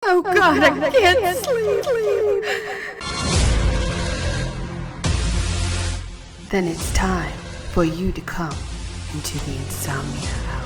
Oh God, I can't sleep. Then it's time for you to come into the Insomnia Hour.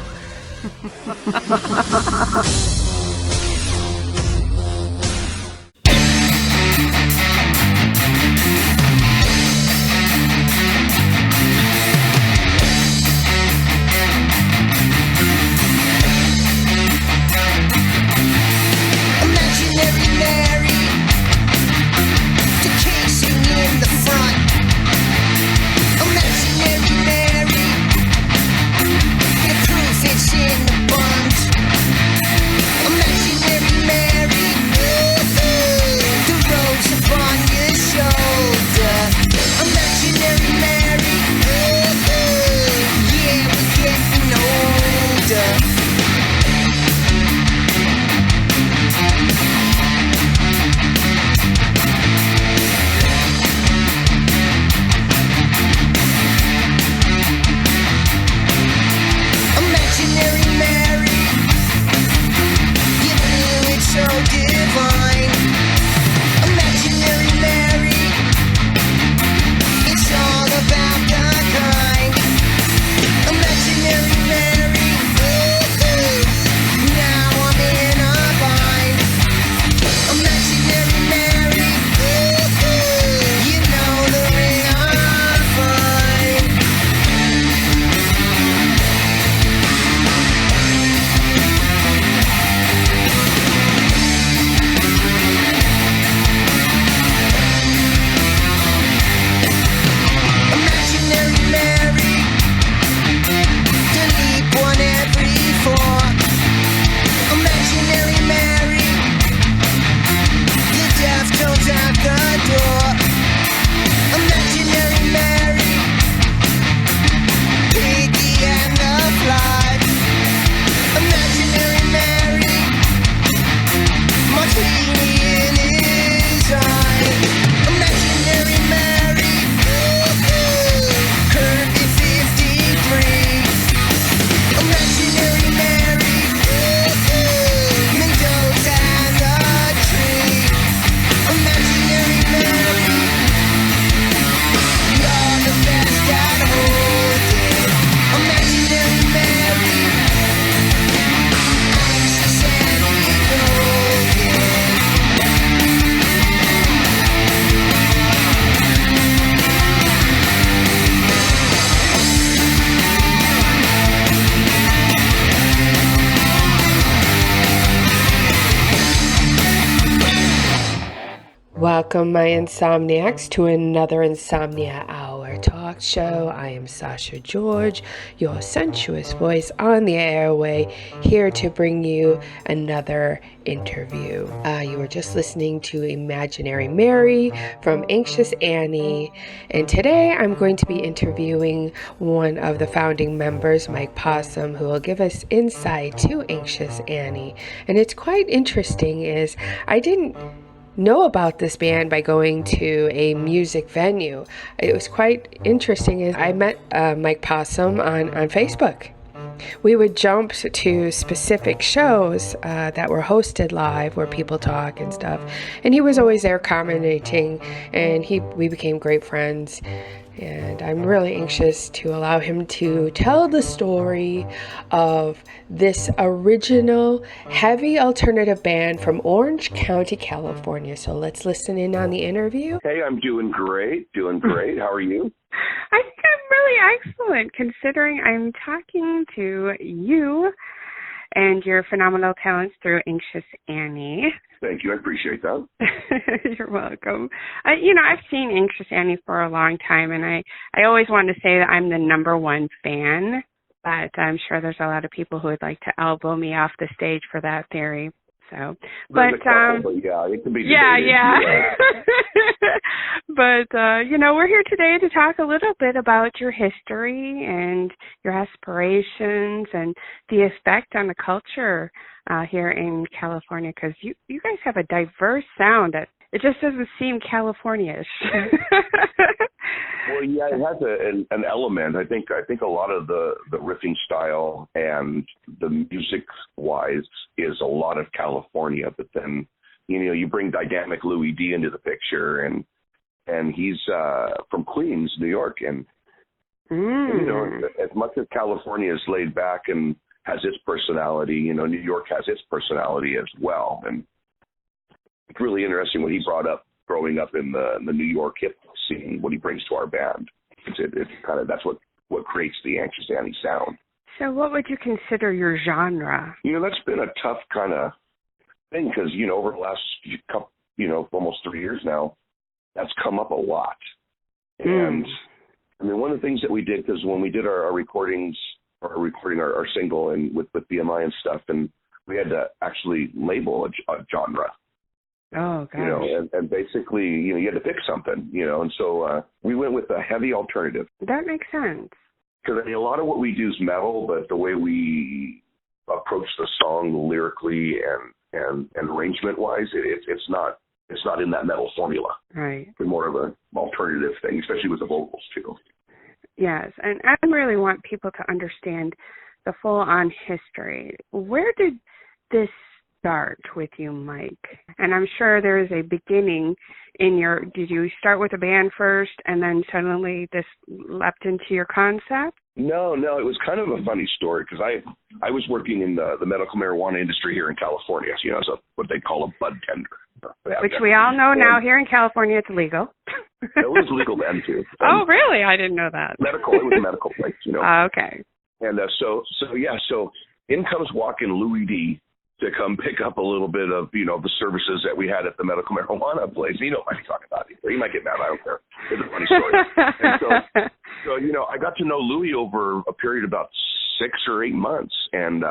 Welcome, my Insomniacs, to another Insomnia Hour talk show. I am Sasha George, your sensuous voice on the airway, here to bring you another interview. You were just listening to Imaginary Mary from Anxious Annie, and today I'm going to be interviewing one of the founding members, Mike Possum, who will give us insight to Anxious Annie. And it's quite interesting, is I didn't know about this band by going to a music venue. It was quite interesting. I met Mike Possum on Facebook. We would jump to specific shows that were hosted live where people talk and stuff, and he was always there commenting, and we became great friends. And I'm really anxious to allow him to tell the story of this original heavy alternative band from Orange County, California. So let's listen in on the interview. Hey, I'm doing great. How are you? I think I'm really excellent, considering I'm talking to you and your phenomenal talents through Anxious Annie. Thank you. I appreciate that. You're welcome. I've seen Anxious Annie for a long time, and I always wanted to say that I'm the number one fan, but I'm sure there's a lot of people who would like to elbow me off the stage for that theory. So, but yeah, it can be debated. Yeah. But we're here today to talk a little bit about your history and your aspirations and the effect on the culture here in California, because you guys have a diverse sound that it just doesn't seem California-ish. Well, yeah, it has an element. I think a lot of the riffing style and the music wise is a lot of California, but then you bring dynamic Louis D into the picture, and he's from Queens, New York, and as much as California is laid back and has its personality, New York has its personality as well, and it's really interesting what he brought up growing up in the New York hip scene, what he brings to our band. It's kind of, that's what creates the Anxious Annie sound. So what would you consider your genre? That's been a tough kind of thing because, over the last couple, almost 3 years now, that's come up a lot. And I mean, one of the things that we did, because when we did our recordings, or recording our single and with BMI and stuff, and we had to actually label a genre. Oh, gosh. And basically, you had to pick something, and so we went with a heavy alternative. That makes sense. Because a lot of what we do is metal, but the way we approach the song lyrically and arrangement-wise, it's not in that metal formula. Right. It's more of an alternative thing, especially with the vocals, too. Yes, and I really want people to understand the full-on history. Where did this start with you, Mike? And I'm sure there is a beginning did you start with a band first and then suddenly this leapt into your concept? No, it was kind of a funny story because I was working in the medical marijuana industry here in California, as what they call a bud tender. Which we all know now here in California it's legal. It was legal then too. Oh, really? I didn't know that. It was a medical place, Okay. And so in comes walking Louis D to come pick up a little bit of, the services that we had at the medical marijuana place. He might be talking about it. He might get mad. I don't care. It's a funny story. And so, I got to know Louis over a period of about 6 or 8 months. And,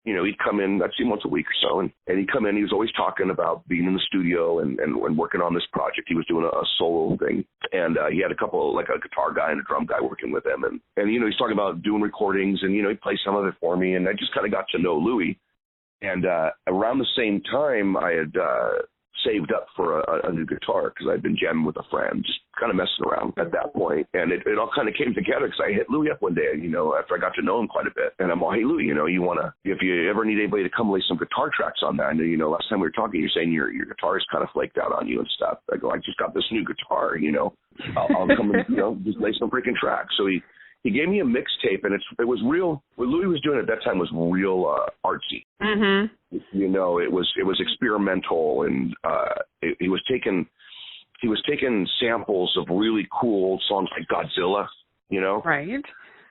he'd come in, I'd see him once a week or so. And he'd come in, he was always talking about being in the studio and working on this project. He was doing a solo thing. And he had a couple, like a guitar guy and a drum guy working with him. And he's talking about doing recordings and, he played some of it for me. And I just kind of got to know Louis. And around the same time, I had saved up for a new guitar because I'd been jamming with a friend, just kind of messing around at that point. And it all kind of came together because I hit Louis up one day, after I got to know him quite a bit. And I'm all, hey, Louis, if you ever need anybody to come lay some guitar tracks on that, I know, last time we were talking, you're saying your guitar is kind of flaked out on you and stuff. I go, I just got this new guitar, I'll come and, just lay some freaking tracks. So he gave me a mixtape, and it was real. What Louis was doing at that time was real artsy. Mm-hmm. It was experimental, and he was taking samples of really cool old songs like Godzilla, Right.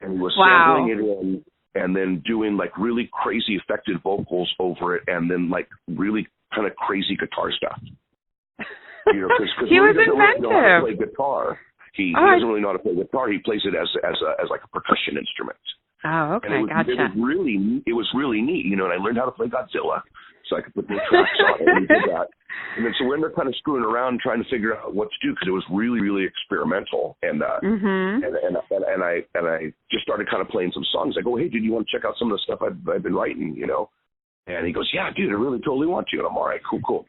And he was sampling it in, and then doing like really crazy affected vocals over it, and then like really kind of crazy guitar stuff. Because he was inventive. Really know how to play guitar. He doesn't really know how to play guitar. He plays it as like a percussion instrument. Oh, okay, gotcha. It was really neat, and I learned how to play Godzilla, so I could put little tracks on it and do that. And then so we're in there kind of screwing around trying to figure out what to do because it was really, really experimental. And and I just started kind of playing some songs. I go, hey, dude, you want to check out some of the stuff I've been writing, And he goes, yeah, dude, I really totally want to. And I'm all right, cool.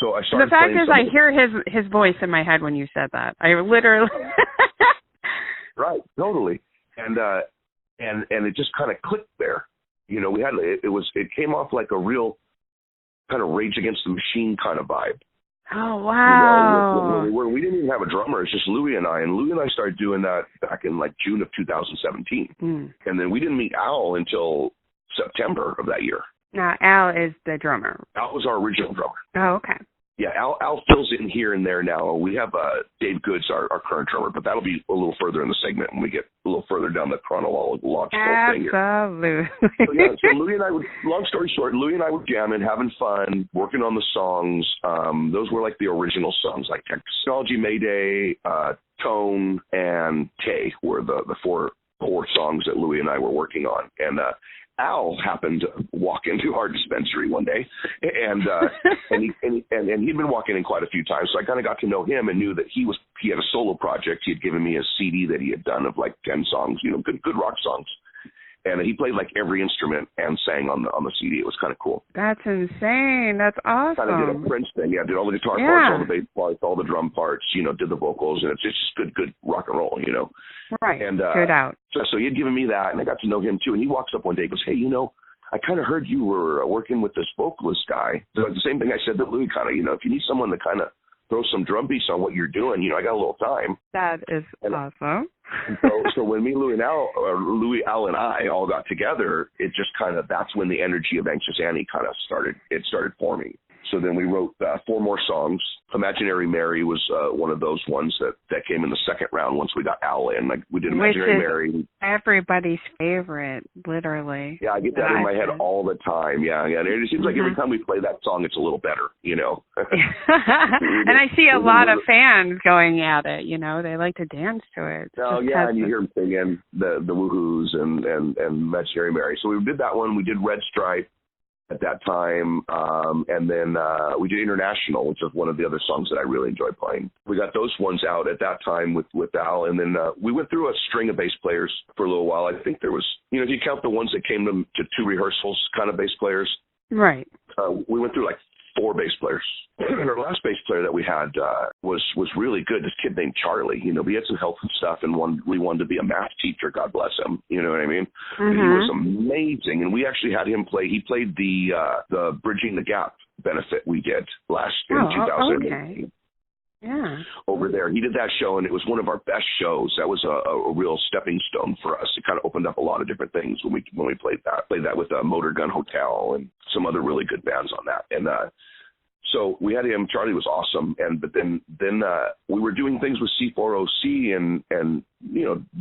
So I started. The fact is, I hear his voice in my head when you said that. I literally. Right, totally, and it just kind of clicked there. We had it came off like a real kind of Rage Against the Machine kind of vibe. Oh wow! We didn't even have a drummer. It's just Louis and I, started doing that back in like June of 2017, and then we didn't meet Al until September of that year. Now, Al is the drummer. Al was our original drummer. Oh, okay. Yeah, Al fills in here and there now. We have Dave Goods, our current drummer, but that'll be a little further in the segment when we get a little further down the chronological thing here. Absolutely. So Louis and I long story short, Louis and I were jamming, having fun, working on the songs. Those were like the original songs, like Technology Mayday, Tone, and Tay were the four songs that Louis and I were working on. And Al happened to walk into our dispensary one day, and he'd been walking in quite a few times. So I kind of got to know him and knew that he had a solo project. He had given me a CD that he had done of like 10 songs, good rock songs. And he played like every instrument and sang on the CD. It was kind of cool. That's insane. That's awesome. Kind of did a Prince thing. Yeah, did all the guitar parts, all the bass parts, all the drum parts, did the vocals, and it's just good rock and roll, Right. And good out. So he had given me that, and I got to know him too. And he walks up one day and goes, "Hey, I kind of heard you were working with this vocalist guy." So the same thing I said to Louis, kind of, if you need someone to kind of throw some drum beats on what you're doing, I got a little time. That is awesome. so when me, Louis, Al, and I all got together, it just that's when the energy of Anxious Annie kind of started forming. So then we wrote 4 more songs. Imaginary Mary was one of those ones that came in the second round once we got Al in. Like we did Imaginary Mary. Everybody's favorite, literally. Yeah, I get that in my head all the time. Yeah. And it seems like every time we play that song, it's a little better, And I see a lot of fans going at it, They like to dance to it. Oh, yeah, and you hear them singing the woohoos and Imaginary Mary. So we did that one. We did Red Stripe at that time, and then we did International, which is one of the other songs that I really enjoy playing. We got those ones out at that time with Al, and then we went through a string of bass players for a little while. I think there was, if you count the ones that came to 2 rehearsals, kind of bass players. Right. We went through like 4 bass players. And our last bass player that we had was really good. This kid named Charlie. We had some health stuff, and we wanted to be a math teacher. God bless him. You know what I mean? Mm-hmm. He was amazing, and we actually had him play. He played the Bridging the Gap benefit we did last in 2018. Okay. Yeah. Over there, he did that show, and it was one of our best shows. That was a real stepping stone for us. It kind of opened up a lot of different things when we played that. Played that with Motor Gun Hotel and some other really good bands on that. And so we had him. Charlie was awesome, but then we were doing things with C4OC and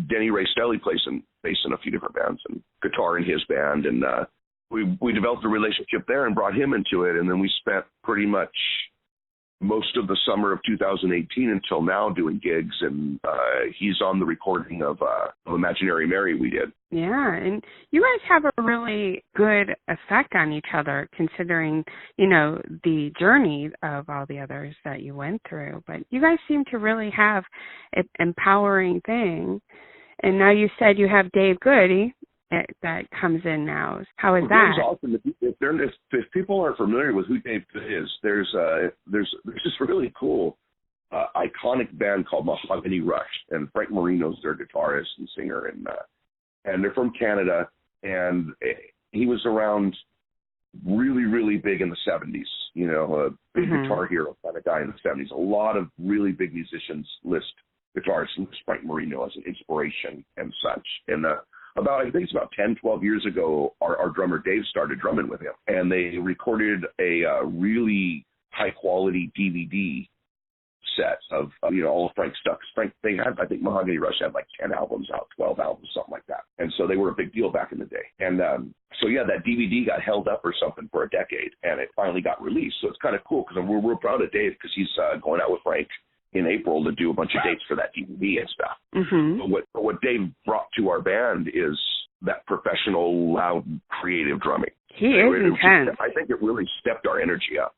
Denny Ray Stelly plays bass in a few different bands and guitar in his band, and we developed a relationship there and brought him into it, and then we spent pretty much most of the summer of 2018 until now doing gigs, and he's on the recording of Imaginary Mary we did. Yeah, and you guys have a really good effect on each other, considering, the journey of all the others that you went through. But you guys seem to really have an empowering thing. And now you said you have Dave Goody that comes in now. How is that? Dave's awesome. If people aren't familiar with who Dave is, there's this really cool iconic band called Mahogany Rush, and Frank Marino's their guitarist and singer, and they're from Canada, and he was around really, really big in the 70s, a big guitar hero kind of guy in the 70s. A lot of really big musicians list guitarists and Frank Marino as an inspiration and such. And I think it's about 10, 12 years ago, our drummer Dave started drumming with him, and they recorded a really high-quality DVD set of all of Frank's stuff. I think Mahogany Rush had like 10 albums out, 12 albums, something like that. And so they were a big deal back in the day. And that DVD got held up or something for a decade, and it finally got released. So it's kind of cool because we're proud of Dave because he's going out with Frank in April to do a bunch of dates for that DVD and stuff. Mm-hmm. But what Dave brought to our band is that professional, loud, creative drumming. He is intense. I think it really stepped our energy up.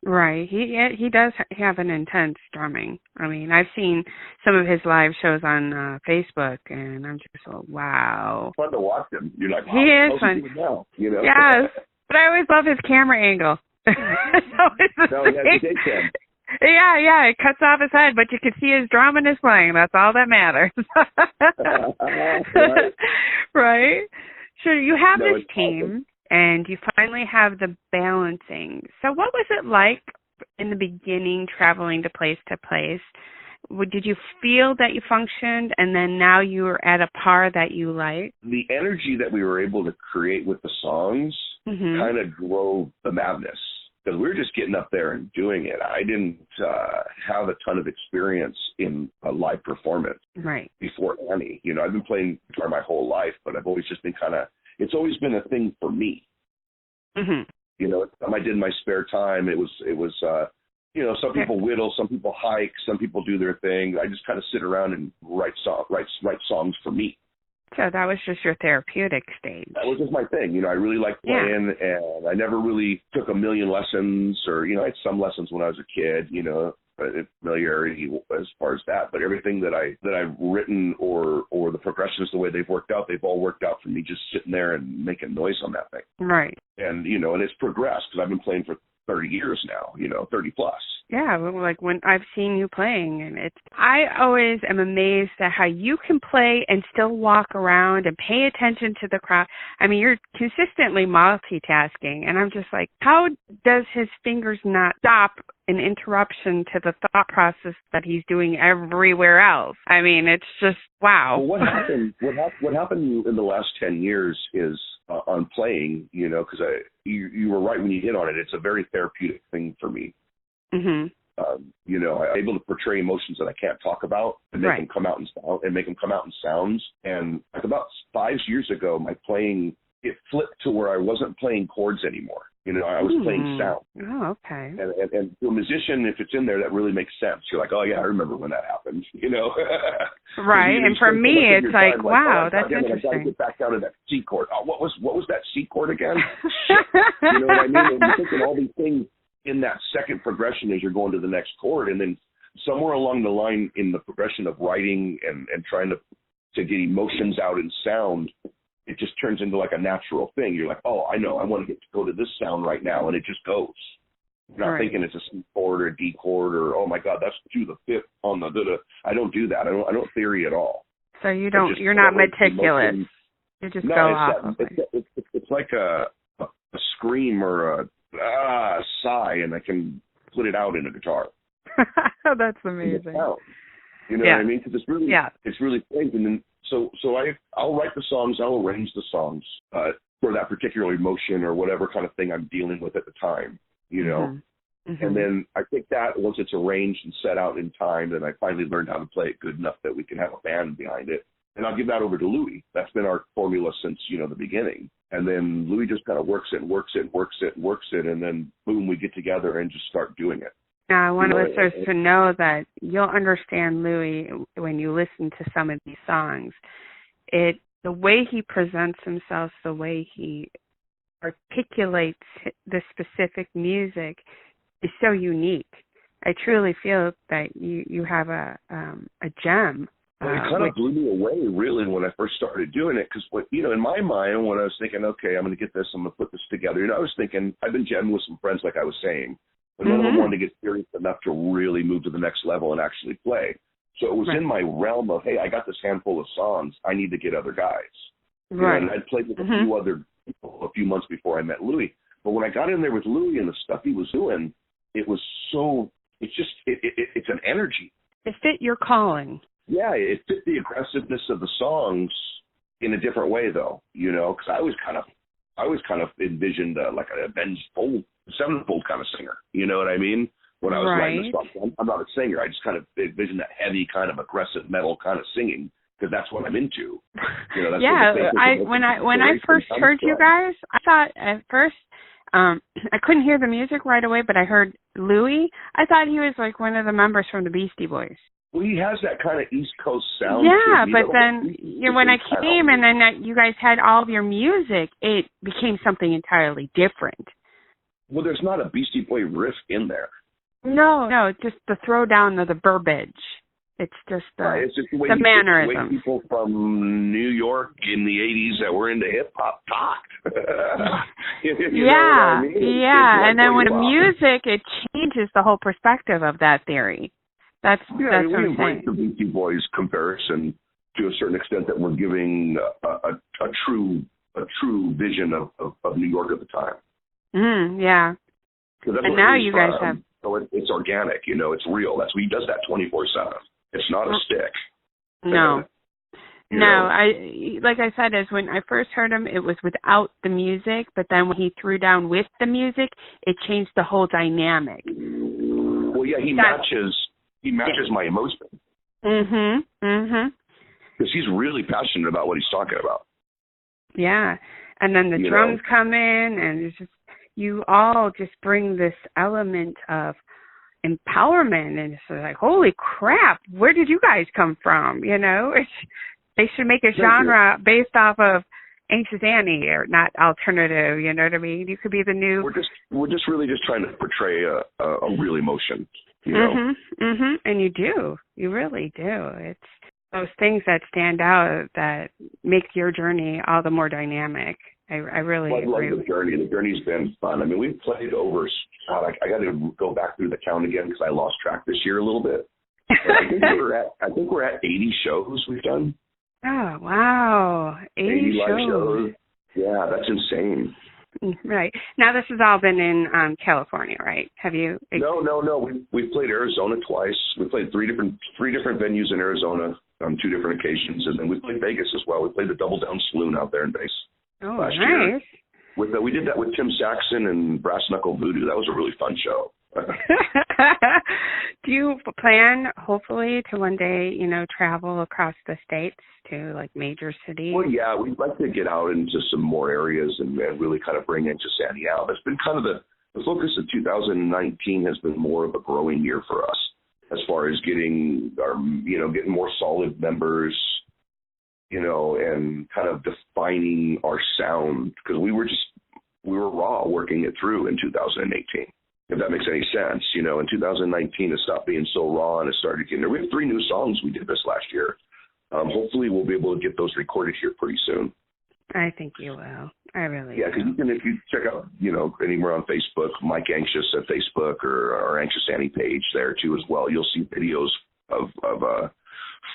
Right. He does have an intense drumming. I mean, I've seen some of his live shows on Facebook, and I'm just wow. It's fun to watch him. You're like, wow, he is fun. Now, Yes, but I always love his camera angle. Yeah, it cuts off his head, but you can see his drum and his playing. That's all that matters. Right? So you have this team. Awesome. And you finally have the balancing. So what was it like in the beginning, traveling to place? Did you feel that you functioned, and then now you are at a par that you like? The energy that we were able to create with the songs kind of drove the madness, because we were just getting up there and doing it. I didn't have a ton of experience in a live performance before Annie. I've been playing guitar my whole life, but I've always just been it's always been a thing for me. Mm-hmm. I did in my spare time. It was some people whittle, some people hike, some people do their thing. I just kind of sit around and write songs for me. So that was just your therapeutic stage. That was just my thing. I really liked playing, and I never really took a million lessons, or I had some lessons when I was a kid, familiarity as far as that. But everything that I've written or the progressions, the way they've worked out, they've all worked out for me just sitting there and making noise on that thing. Right. And, and it's progressed because I've been playing for 30 years now, 30 plus. Yeah, like when I've seen you playing, and I always am amazed at how you can play and still walk around and pay attention to the crowd. I mean, you're consistently multitasking, and I'm just like, how does his fingers not stop an interruption to the thought process that he's doing everywhere else? I mean, it's just, wow. Well, what happened in the last 10 years is on playing, because you were right when you hit on it. It's a very therapeutic thing for me. Mm-hmm. I'm able to portray emotions that I can't talk about and make them come out in sound and make them come out in sounds. And like about 5 years ago, my playing, it flipped to where I wasn't playing chords anymore. I was playing sound. Oh, okay. And to a musician, if it's in there, that really makes sense. You're like, oh yeah, I remember when that happened. Right. And for me, it's like, wow, that's interesting. I got to get back down to that C chord. Oh, what was that C chord again? You know what I mean? And you're thinking all these things in that second progression as you're going to the next chord, and then somewhere along the line in the progression of writing and trying to get emotions out in sound, it just turns into like a natural thing. You're like, oh, I know, I want to get to go to this sound right now, and it just goes. You're not thinking it's a C chord or a D chord or, oh my God, that's to the fifth on the da-da. I don't do that. I don't theory at all. So you're not meticulous. You just go off. It's like a scream or a sigh, and I can put it out in a guitar. That's amazing. You know what I mean? Because it's really strange. And then so I'll write the songs, I'll arrange the songs for that particular emotion or whatever kind of thing I'm dealing with at the time. Mm-hmm. And then I think that once it's arranged and set out in time, then I finally learned how to play it good enough that we can have a band behind it. And I'll give that over to Louis. That's been our formula since, the beginning. And then Louis just kind of works it, and then boom, we get together and just start doing it. Now, I want listeners to know that you'll understand Louis when you listen to some of these songs. The way he presents himself, the way he articulates the specific music is so unique. I truly feel that you have a gem. Well, it kind of blew me away, really, when I first started doing it, because, in my mind, when I was thinking, okay, I'm going to get this, I'm going to put this together, I was thinking, I've been jamming with some friends, like I was saying, but none of them wanted to get serious enough to really move to the next level and actually play. So it was in my realm of, hey, I got this handful of songs, I need to get other guys. Right. And I'd played with a few other people a few months before I met Louis. But when I got in there with Louis and the stuff he was doing, it was so, it's just, it's an energy. It fit your calling. Yeah, it fit the aggressiveness of the songs in a different way, though, because I always kind of envisioned like an Avenged Sevenfold kind of singer, you know what I mean? When I was writing the songs, I'm not a singer. I just kind of envisioned that heavy kind of aggressive metal kind of singing, because that's what I'm into. That's when I first heard you guys, I thought at first I couldn't hear the music right away, but I heard Louis. I thought he was like one of the members from the Beastie Boys. Well, he has that kind of East Coast sound. Yeah, but then when I came and then you guys had all of your music, it became something entirely different. Well, there's not a Beastie Boy riff in there. No, just the throwdown of the verbiage. It's just it's just the mannerisms. The way people from New York in the 80s that were into hip-hop talked. you know what I mean? And then with the music, it changes the whole perspective of that theory. That's we embrace the Beastie Boys comparison to a certain extent, that we're giving a true vision of New York at the time. Yeah. And now you guys have. So it's organic, it's real. That's he does that 24/7. It's not a stick. No. Like I said, when I first heard him, it was without the music, but then when he threw down with the music, it changed the whole dynamic. Well, yeah, he matches my emotion. Because he's really passionate about what he's talking about. Yeah. And then the drums come in, and it's just, you all just bring this element of empowerment, and it's like, holy crap, where did you guys come from? They should make a genre based off of Anxious Annie, or not alternative. You know what I mean? You could be the new. We're just really just trying to portray a real emotion. You know? And you do. You really do. It's those things that stand out that make your journey all the more dynamic. I really agree. I love the journey. The journey's been fun. I mean, we've played over. God, I got to go back through the count again because I lost track this year a little bit. I think we're at 80 shows we've done. Oh wow, 80 live shows. Yeah, that's insane. Right. Now this has all been in California, right? Have you? No. We've played Arizona twice. We played three different venues in Arizona on 2 different occasions, and then we played Vegas as well. We played the Double Down Saloon out there in Vegas. Oh, last nice. year. We did that with Tim Saxon and Brass Knuckle Voodoo. That was a really fun show. Do you plan, hopefully, to one day, travel across the states to like major cities? Well, yeah, we'd like to get out into some more areas and really kind of bring Anxious Annie out. It's been kind of the focus of 2019 has been more of a growing year for us as far as getting more solid members, and kind of defining our sound, because we were raw working it through in 2018. If that makes any sense, in 2019 it stopped being so raw and it started getting there. We have 3 new songs we did this last year. Hopefully we'll be able to get those recorded here pretty soon. I think you will. I really do. Yeah, because if you check out, anywhere on Facebook, Mike Anxious at Facebook or our Anxious Annie page there too as well, you'll see videos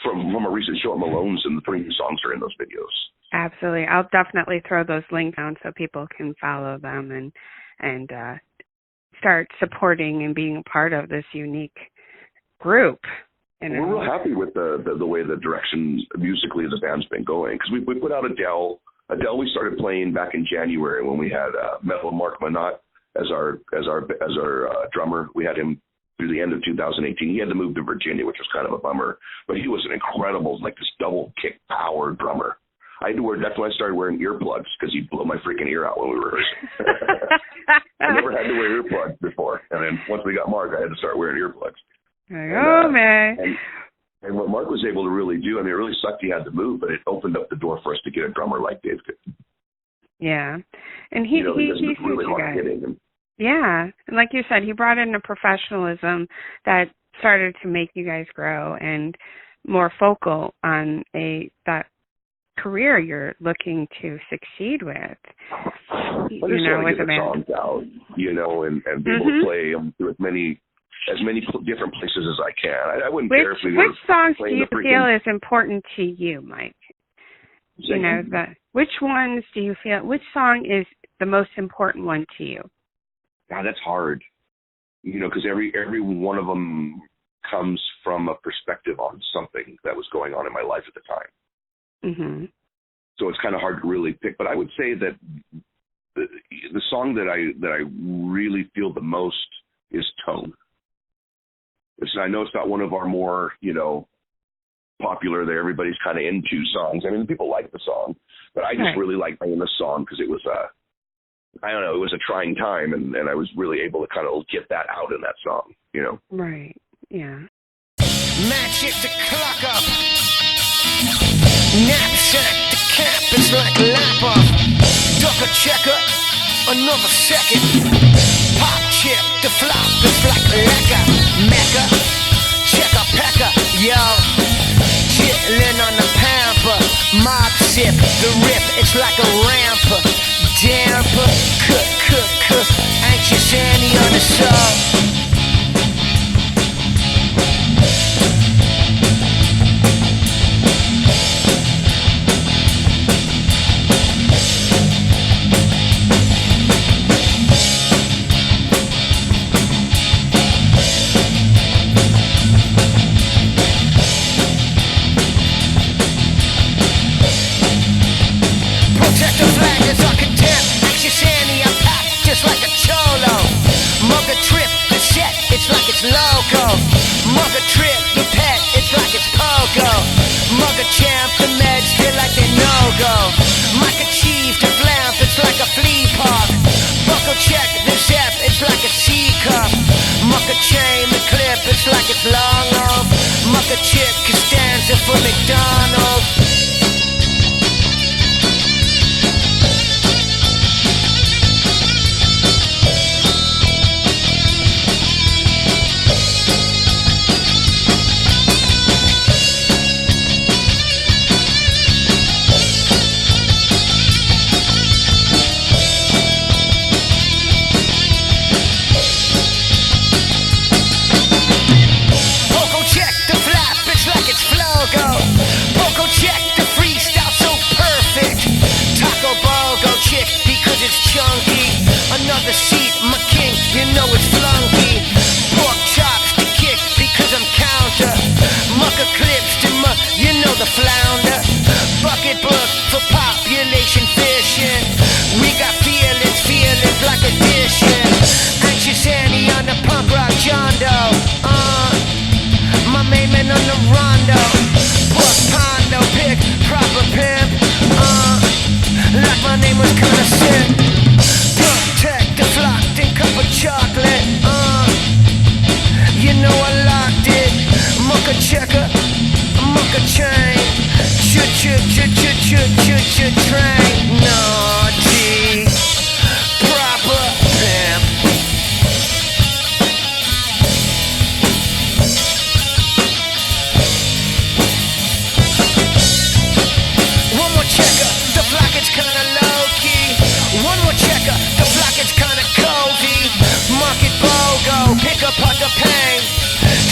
from a recent show at Malone's, and the 3 new songs are in those videos. Absolutely. I'll definitely throw those links down so people can follow them and start supporting and being a part of this unique group. We're real happy with the way the direction musically the band's been going, because we put out Adele. Adele we started playing back in January when we had Metal Mark Manat as our drummer. We had him through the end of 2018. He had to move to Virginia, which was kind of a bummer, but he was an incredible, like this double kick power drummer. That's when I started wearing earplugs, because he'd blow my freaking ear out when we were rehearsing. I never had to wear earplugs before, and then once we got Mark, I had to start wearing earplugs. Man. And what Mark was able to really do, I mean, it really sucked he had to move, but it opened up the door for us to get a drummer like Dave did. Yeah, and he really hard hitting. Yeah, and like you said, he brought in a professionalism that started to make you guys grow and more focal on that career you're looking to succeed with. I just want to get the songs out, and be able to play them through as many different places as I can. I wouldn't care if we were. Which songs do you feel is important to you, Mike? Which ones do you feel? Which song is the most important one to you? God, that's hard. Because every one of them comes from a perspective on something that was going on in my life at the time. Mm-hmm. So it's kind of hard to really pick. But I would say that the song that I really feel the most is Tone. I know it's not one of our more, popular that everybody's kind of into songs. I mean, people like the song, but I just really like playing the song because it was it was a trying time, and I was really able to kind of get that out in that song, Right, yeah. Magic the clock up. Knapsack the cap is like a lap off. Duck a checker, another second. Pop chip the flop is like a lecker. Mecca, checker pecker, yo. Chitlin on the pamper. Mob sip, the rip, it's like a ramper. Damper, cook. Anxious Annie on the soul. Like a cholo, mugger trip, the checker, a mucker chain, train, naughty, proper pimp. One more checker, the flock is kinda low-key. One more checker, the flock is kinda cozy. Market BOGO, pick apart the pain.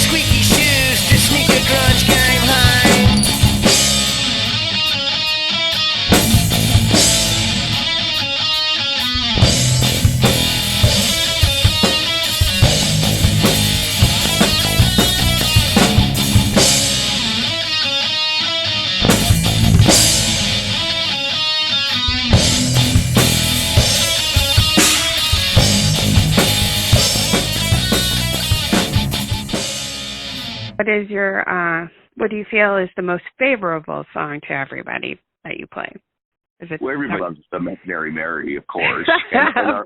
Squeaky shoes, the sneaker grunge game hang. What do you feel is the most favorable song to everybody that you play? Is it? Well, everybody loves the Mary Mary, of course. Our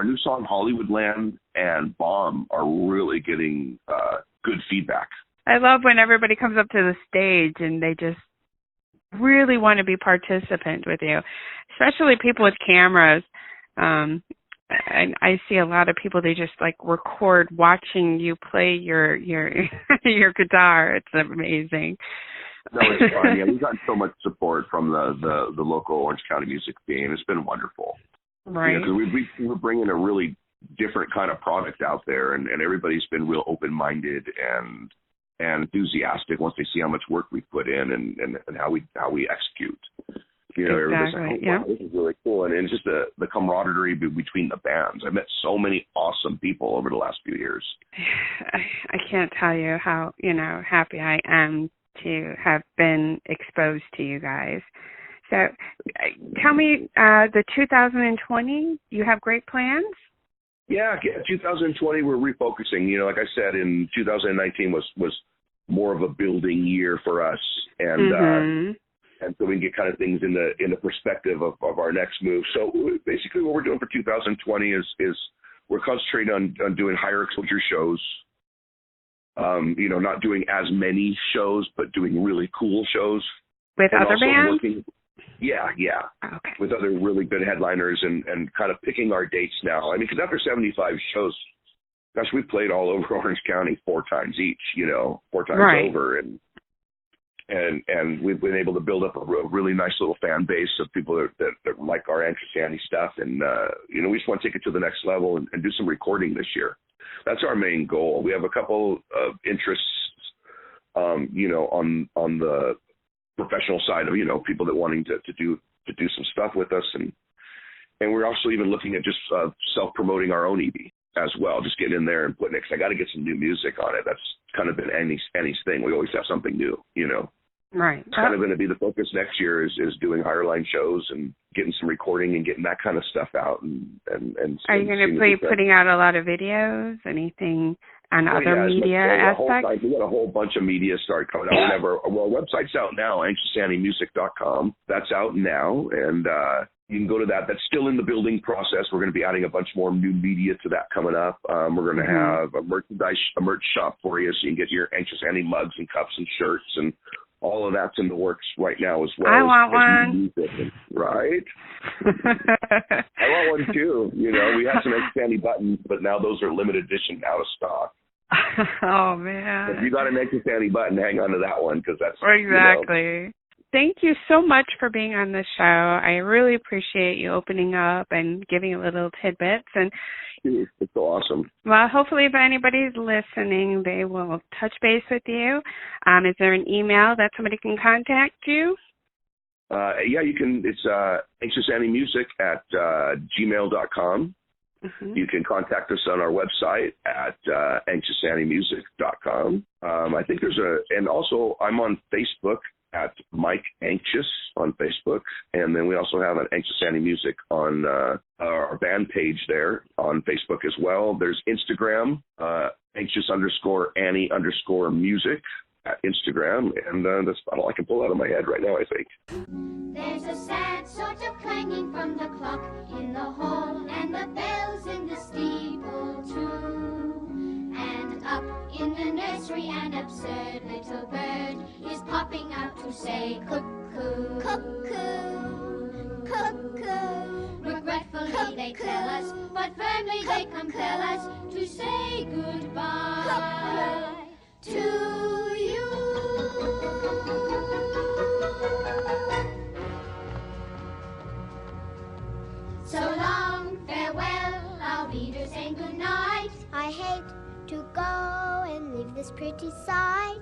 new song Hollywoodland and Bomb are really getting good feedback. I love when everybody comes up to the stage and they just really want to be participant with you, especially people with cameras. And I see a lot of people, they just like record watching you play your your guitar. It's amazing. No, it's fun. Yeah, we've gotten so much support from the local Orange County music scene. It's been wonderful. Right. You know, 'cause we're bringing a really different kind of product out there, and everybody's been real open-minded and enthusiastic once they see how much work we put in and how we execute. You know, everybody's like, oh, wow, this is really cool. And it's just the camaraderie between the bands. I've met so many awesome people over the last few years. I can't tell you how, happy I am to have been exposed to you guys. So tell me, the 2020, you have great plans? Yeah, 2020, we're refocusing. You know, like I said, in 2019 was more of a building year for us. And, and so we can get kind of things in the perspective of our next move. So basically what we're doing for 2020 is we're concentrating on doing higher exposure shows. Not doing as many shows, but doing really cool shows. With other bands? Yeah. Okay. With other really good headliners and kind of picking our dates now. I mean, because after 75 shows, gosh, we've played all over Orange County 4 times each, 4 times over. And we've been able to build up a really nice little fan base of people that like our Anxious Annie stuff. And, we just want to take it to the next level and do some recording this year. That's our main goal. We have a couple of interests, on the professional side of, people that wanting to do some stuff with us. And we're also even looking at just self-promoting our own EP as well, just getting in there and putting it, 'cause I got to get some new music on it. That's kind of been Annie's thing. We always have something new, Right. It's kind of going to be the focus next year is doing higher line shows and getting some recording and getting that kind of stuff out. And are you going to be putting out a lot of videos? Anything on other media aspects? We got a whole bunch of media start coming out. Our website's out now, anxiousanniemusic.com. That's out now, and you can go to that. That's still in the building process. We're going to be adding a bunch more new media to that coming up. We're going to have a merch shop for you, so you can get your Anxious Annie mugs and cups and shirts, and all of that's in the works right now as well. I want one. Right? I want one too. We have some Anxious Annie buttons, but now those are limited edition, out of stock. Oh, man. If you got an Anxious Annie button, hang on to that one, because that's... Exactly. Thank you so much for being on the show. I really appreciate you opening up and giving a little tidbits. And it's so awesome. Well, hopefully if anybody's listening, they will touch base with you. Is there an email that somebody can contact you? Yeah, you can. It's anxiousanniemusic@gmail.com. You can contact us on our website at anxiousanniemusic.com. I think and also I'm on Facebook at Mike Anxious on Facebook, and then we also have an Anxious Annie Music on our band page there on Facebook as well. There's Instagram, Anxious_Annie_music at Instagram, and that's about all I can pull out of my head right now, I think. There's a sad sort of clanging from the clock in the hall, and the bells in the steeple too, and up in the nursery nursery an absurd little bird is popping out to say cuckoo, cuckoo, cuckoo. Regretfully they tell us, but firmly they compel us to say goodbye to you. So long, farewell, our readers, and good night. I hate to go and leave this pretty sight.